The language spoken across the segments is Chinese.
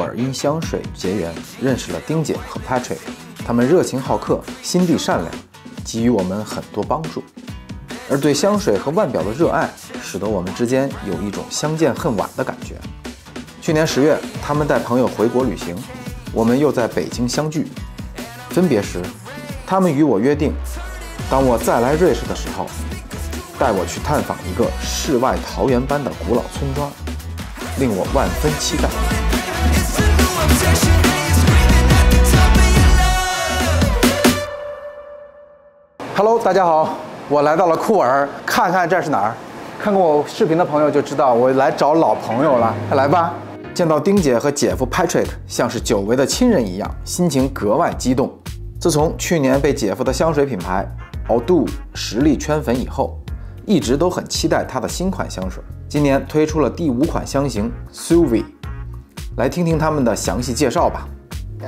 尔因香水结缘，认识了丁姐和 Patrick。他们热情好客，心地善良，给予我们很多帮助。而对香水和腕表的热爱，使得我们之间有一种相见恨晚的感觉。去年10月，他们带朋友回国旅行，我们又在北京相聚。分别时，他们与我约定，当我再来瑞士的时候，带我去探访一个世外桃源般的古老村庄，令我万分期待。Hello， 大家好，我来到了库尔，看看这是哪儿？看过我视频的朋友就知道，我来找老朋友了。来吧，见到丁姐和姐夫 Patrick 像是久违的亲人一样，心情格外激动。自从去年被姐夫的香水品牌 Oud 实力圈粉以后，一直都很期待他的新款香水。今年推出了第5款香型 Suvi， 来听听他们的详细介绍吧。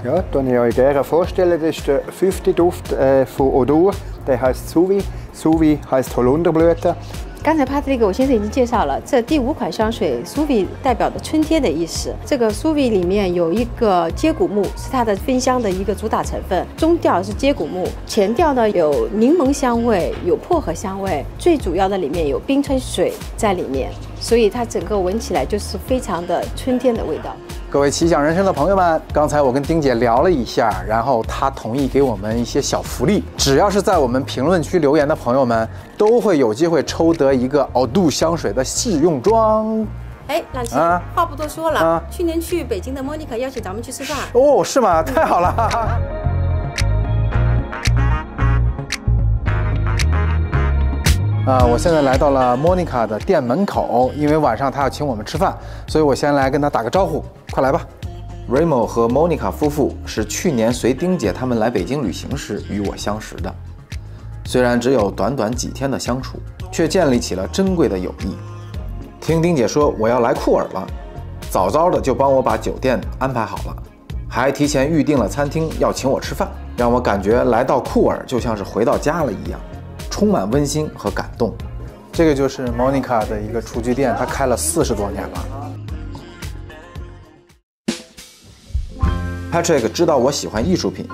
Ja, dann ich euch gerne vorstellen, das ist der 5. Duft von Oud, der heißt Suvi. Suvi heißt Holunderblüte。刚才 Patrick 我先生已经介绍了，这第5款香水 Suvi 代表的春天的意思。这个 Suvi 里面有一个接骨木，是它的芬香的一个主打成分。中调是接骨木，前调呢有柠檬香味，有薄荷香味，最主要的里面有冰川水在里面，所以它整个闻起来就是非常的春天的味道。各位奇想人生的朋友们，刚才我跟丁姐聊了一下，然后她同意给我们一些小福利，只要是在我们评论区留言的朋友们，都会有机会抽得一个Oud香水的试用装。哎，老七，话不多说了，去年去北京的 Monica 邀请咱们去吃饭。哦，是吗？太好了。我现在来到了 Monica 的店门口，因为晚上她要请我们吃饭，所以我先来跟她打个招呼，快来吧。Remo 和 Monica 夫妇是去年随丁姐他们来北京旅行时与我相识的，虽然只有短短几天的相处，却建立起了珍贵的友谊。听丁姐说我要来库尔了，早早的就帮我把酒店安排好了，还提前预定了餐厅要请我吃饭，让我感觉来到库尔就像是回到家了一样。充满温馨和感动。这个就是 Monica 的一个厨具店，它开了40多年了。Patrick 知道我喜欢艺术品，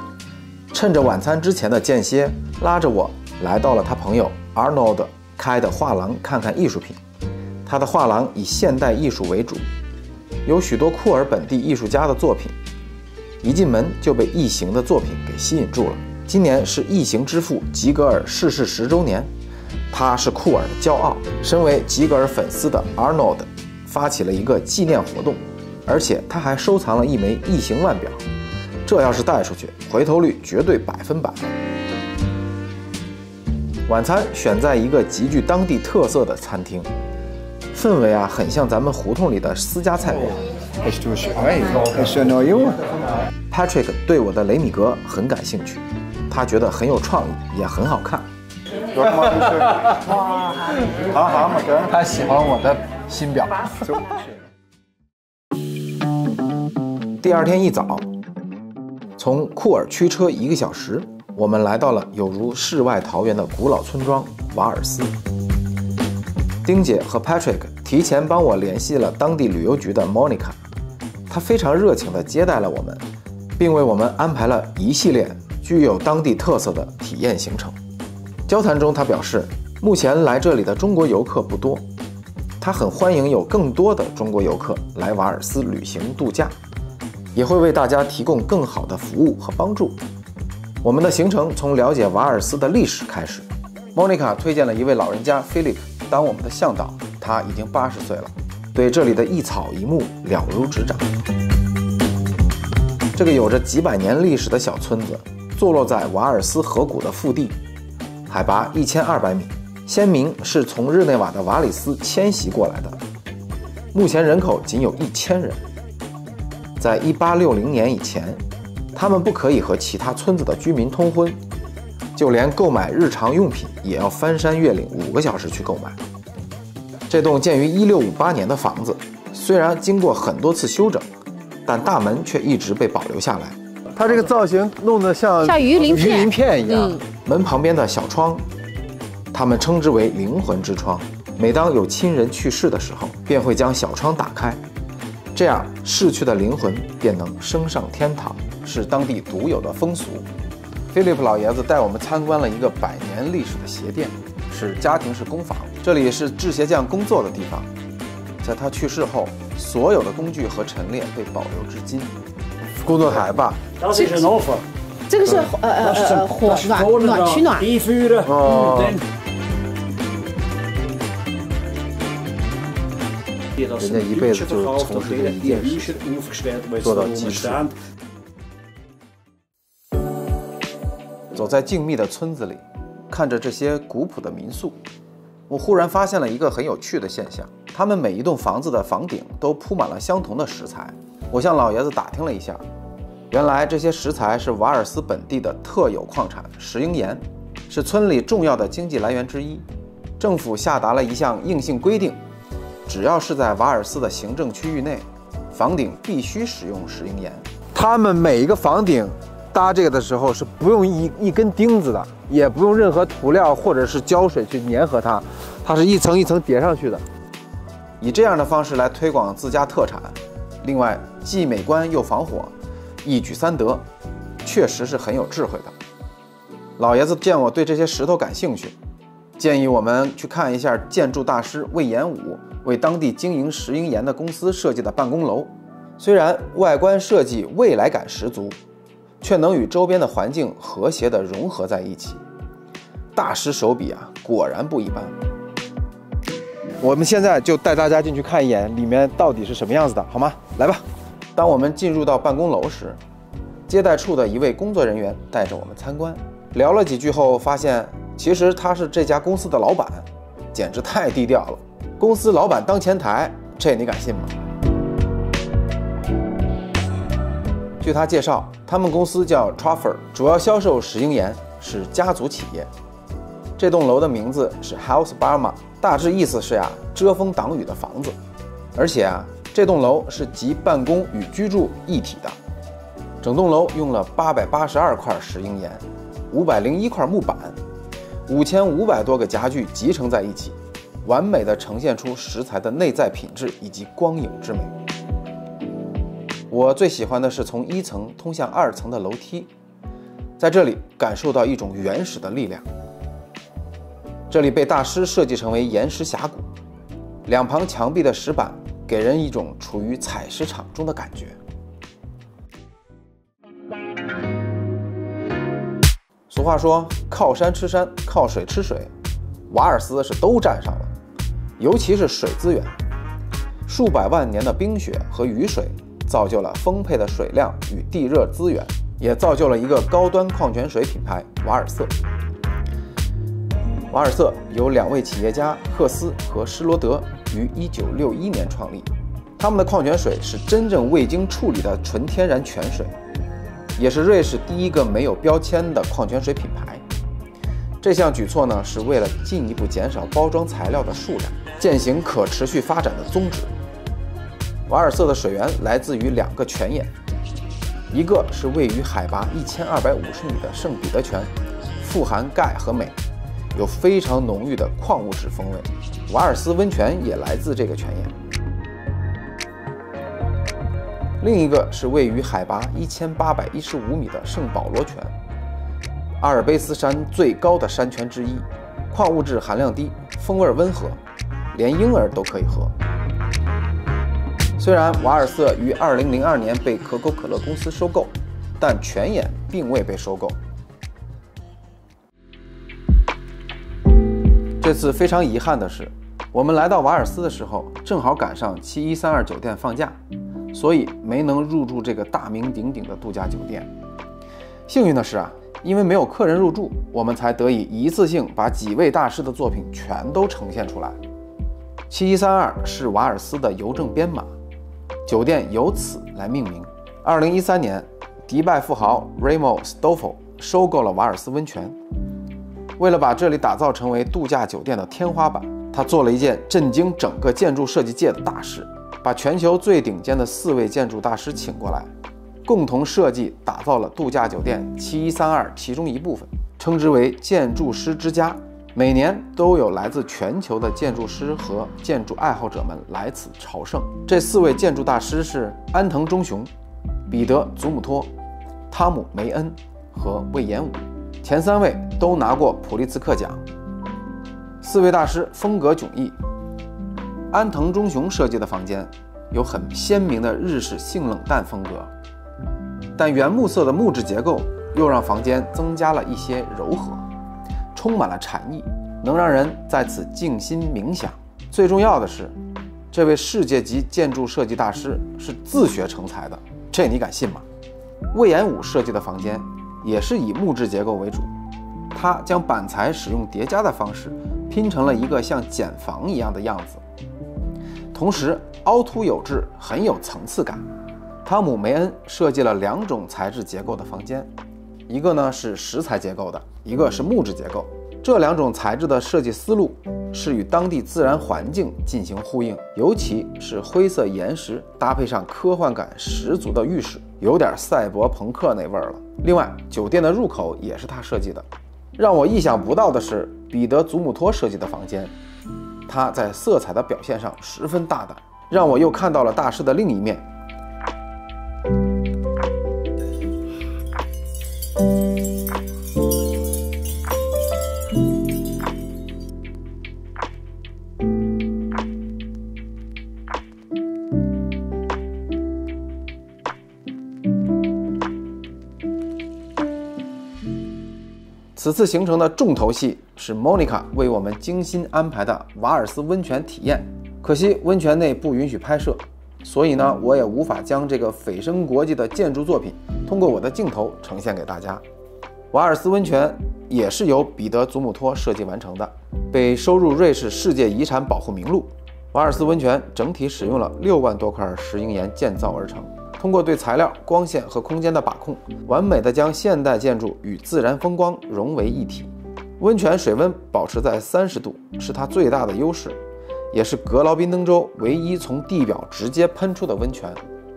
趁着晚餐之前的间歇，拉着我来到了他朋友 Arnold 开的画廊看看艺术品。他的画廊以现代艺术为主，有许多库尔本地艺术家的作品。一进门就被异形的作品给吸引住了。今年是异形之父吉格尔逝世10周年，他是库尔的骄傲。身为吉格尔粉丝的 Arnold 发起了一个纪念活动，而且他还收藏了一枚异形腕表，这要是带出去，回头率绝对100%。晚餐选在一个极具当地特色的餐厅，氛围很像咱们胡同里的私家菜馆。Patrick 对我的雷米格很感兴趣，他觉得很有创意，也很好看。他喜欢我的新表。第2天一早，从库尔驱车1个小时，我们来到了有如世外桃源的古老村庄瓦尔斯。丁姐和 Patrick 提前帮我联系了当地旅游局的 Monica， 她非常热情地接待了我们，并为我们安排了一系列具有当地特色的体验行程。交谈中，他表示，目前来这里的中国游客不多，他很欢迎有更多的中国游客来瓦尔斯旅行度假，也会为大家提供更好的服务和帮助。我们的行程从了解瓦尔斯的历史开始。Monica 推荐了一位老人家 Philip 当我们的向导，他已经80岁了，对这里的一草一木了如指掌。这个有着几百年历史的小村子，坐落在瓦尔斯河谷的腹地，海拔1200米。先民是从日内瓦的瓦里斯迁徙过来的，目前人口仅有1000人。在1860年以前，他们不可以和其他村子的居民通婚，就连购买日常用品也要翻山越岭5个小时去购买。这栋建于1658年的房子，虽然经过很多次修整，但大门却一直被保留下来。它这个造型弄得像鱼鳞片一样。门旁边的小窗，他们称之为灵魂之窗。每当有亲人去世的时候，便会将小窗打开，这样逝去的灵魂便能升上天堂，是当地独有的风俗。菲利普老爷子带我们参观了一个100年历史的鞋店，是家庭式工坊，这里是制鞋匠工作的地方。在他去世后，所有的工具和陈列被保留至今。工作台吧，这个是火暖取暖。人家一辈子就是从事这一件事，做到极致。走在静谧的村子里，看着这些古朴的民宿，我忽然发现了一个很有趣的现象：他们每一栋房子的房顶都铺满了相同的石材。我向老爷子打听了一下，原来这些石材是瓦尔斯本地的特有矿产石英岩，是村里重要的经济来源之一。政府下达了一项硬性规定，只要是在瓦尔斯的行政区域内，房顶必须使用石英岩。他们每一个房顶搭这个的时候是不用一根钉子的，也不用任何涂料或者是胶水去粘合它，它是一层一层叠上去的。以这样的方式来推广自家特产，另外既美观又防火，一举三得，确实是很有智慧的。老爷子见我对这些石头感兴趣，建议我们去看一下建筑大师魏延武为当地经营石英岩的公司设计的办公楼。虽然外观设计未来感十足，却能与周边的环境和谐地融合在一起。大师手笔啊，果然不一般。我们现在就带大家进去看一眼里面到底是什么样子的，好吗？来吧。当我们进入到办公楼时，接待处的一位工作人员带着我们参观，聊了几句后发现其实他是这家公司的老板，简直太低调了。公司老板当前台，这你敢信吗？据他介绍，他们公司叫 Traffer， 主要销售石英岩，是家族企业。这栋楼的名字是 House Barma， 大致意思是遮风挡雨的房子。而且这栋楼是集办公与居住一体的。整栋楼用了882块石英岩，501块木板，5500多个家具集成在一起，完美地呈现出石材的内在品质以及光影之美。我最喜欢的是从1层通向2层的楼梯，在这里感受到一种原始的力量。这里被大师设计成为岩石峡谷，两旁墙壁的石板给人一种处于采石场中的感觉。俗话说，靠山吃山，靠水吃水，瓦尔斯是都占上了，尤其是水资源，数百万年的冰雪和雨水造就了丰沛的水量与地热资源，也造就了一个高端矿泉水品牌瓦尔瑟。瓦尔瑟由2位企业家赫斯和施罗德于1961年创立，他们的矿泉水是真正未经处理的纯天然泉水，也是瑞士第一个没有标签的矿泉水品牌。这项举措呢，是为了进一步减少包装材料的数量，践行可持续发展的宗旨。瓦尔瑟的水源来自于2个泉眼，一个是位于海拔1250米的圣彼得泉，富含钙和镁，有非常浓郁的矿物质风味。瓦尔斯温泉也来自这个泉眼。另一个是位于海拔1815米的圣保罗泉，阿尔卑斯山最高的山泉之一，矿物质含量低，风味温和，连婴儿都可以喝。虽然瓦尔瑟于2002年被可口可乐公司收购，但泉眼并未被收购。这次非常遗憾的是，我们来到瓦尔斯的时候，正好赶上7132酒店放假，所以没能入住这个大名鼎鼎的度假酒店。幸运的是因为没有客人入住，我们才得以一次性把几位大师的作品全都呈现出来。7132是瓦尔斯的邮政编码，酒店由此来命名。2013年，迪拜富豪 Remo Stoffel 收购了瓦尔斯温泉。为了把这里打造成为度假酒店的天花板，他做了一件震惊整个建筑设计界的大事，把全球最顶尖的4位建筑大师请过来，共同设计打造了度假酒店7132其中一部分，称之为建筑师之家，每年都有来自全球的建筑师和建筑爱好者们来此朝圣。这4位建筑大师是安藤忠雄、彼得·祖姆托、汤姆·梅恩和魏延武，前3位都拿过普利兹克奖。4位大师风格迥异，安藤忠雄设计的房间有很鲜明的日式性冷淡风格，但原木色的木质结构又让房间增加了一些柔和，充满了禅意，能让人在此静心冥想。最重要的是，这位世界级建筑设计大师是自学成才的，这你敢信吗？魏延武设计的房间也是以木质结构为主，他将板材使用叠加的方式拼成了一个像茧房一样的样子，同时凹凸有致，很有层次感。汤姆·梅恩设计了2种材质结构的房间，一个呢是石材结构的，一个是木质结构。这2种材质的设计思路是与当地自然环境进行呼应，尤其是灰色岩石搭配上科幻感十足的浴室，有点赛博朋克那味儿了。另外，酒店的入口也是他设计的。让我意想不到的是彼得·祖姆托设计的房间，他在色彩的表现上十分大胆，让我又看到了大师的另一面。此次行程的重头戏是 Monica 为我们精心安排的瓦尔斯温泉体验，可惜温泉内不允许拍摄，所以呢，我也无法将这个蜚声国际的建筑作品通过我的镜头呈现给大家。瓦尔斯温泉也是由彼得·祖姆托设计完成的，被收入瑞士世界遗产保护名录。瓦尔斯温泉整体使用了6万多块石英岩建造而成，通过对材料、光线和空间的把控，完美地将现代建筑与自然风光融为一体。温泉水温保持在30度，是它最大的优势，也是格劳宾登州唯一从地表直接喷出的温泉。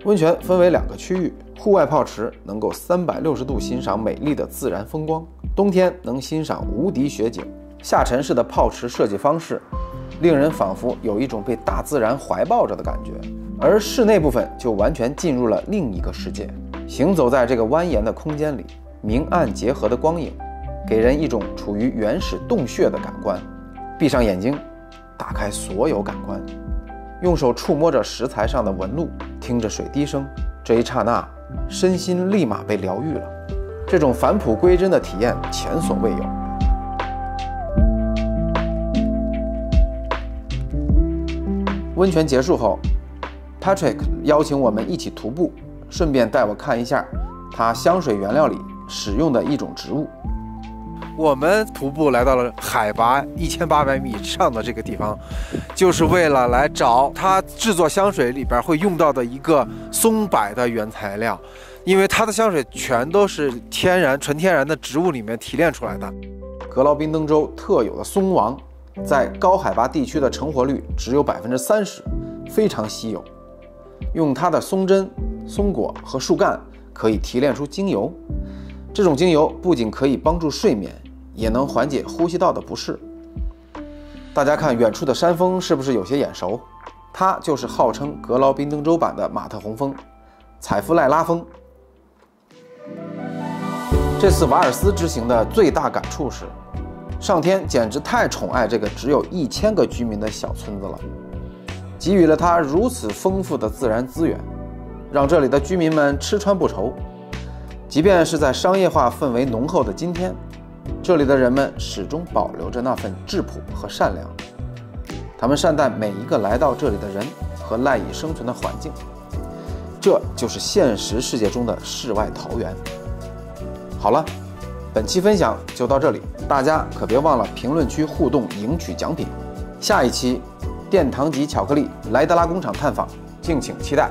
温泉分为2个区域，户外泡池能够360度欣赏美丽的自然风光，冬天能欣赏无敌雪景。下沉式的泡池设计方式令人仿佛有一种被大自然怀抱着的感觉，而室内部分就完全进入了另一个世界。行走在这个蜿蜒的空间里，明暗结合的光影给人一种处于原始洞穴的感官。闭上眼睛，打开所有感官，用手触摸着石材上的纹路，听着水滴声，这一刹那身心立马被疗愈了。这种返璞归真的体验前所未有。温泉结束后， Patrick 邀请我们一起徒步，顺便带我看一下他香水原料里使用的一种植物。我们徒步来到了海拔1800米以上的这个地方，就是为了来找它制作香水里边会用到的一个松柏的原材料，因为它的香水全都是纯天然的植物里面提炼出来的。格劳宾登州特有的松王，在高海拔地区的成活率只有30%，非常稀有。用它的松针、松果和树干可以提炼出精油，这种精油不仅可以帮助睡眠，也能缓解呼吸道的不适。大家看远处的山峰是不是有些眼熟？它就是号称格劳宾登州版的马特洪峰——采夫赖拉峰。这次瓦尔斯之行的最大感触是，上天简直太宠爱这个只有1000个居民的小村子了，给予了它如此丰富的自然资源，让这里的居民们吃穿不愁。即便是在商业化氛围浓厚的今天，这里的人们始终保留着那份质朴和善良。他们善待每一个来到这里的人和赖以生存的环境，这就是现实世界中的世外桃源。好了，本期分享就到这里，大家可别忘了评论区互动赢取奖品。下一期殿堂级巧克力莱德拉工厂探访，敬请期待。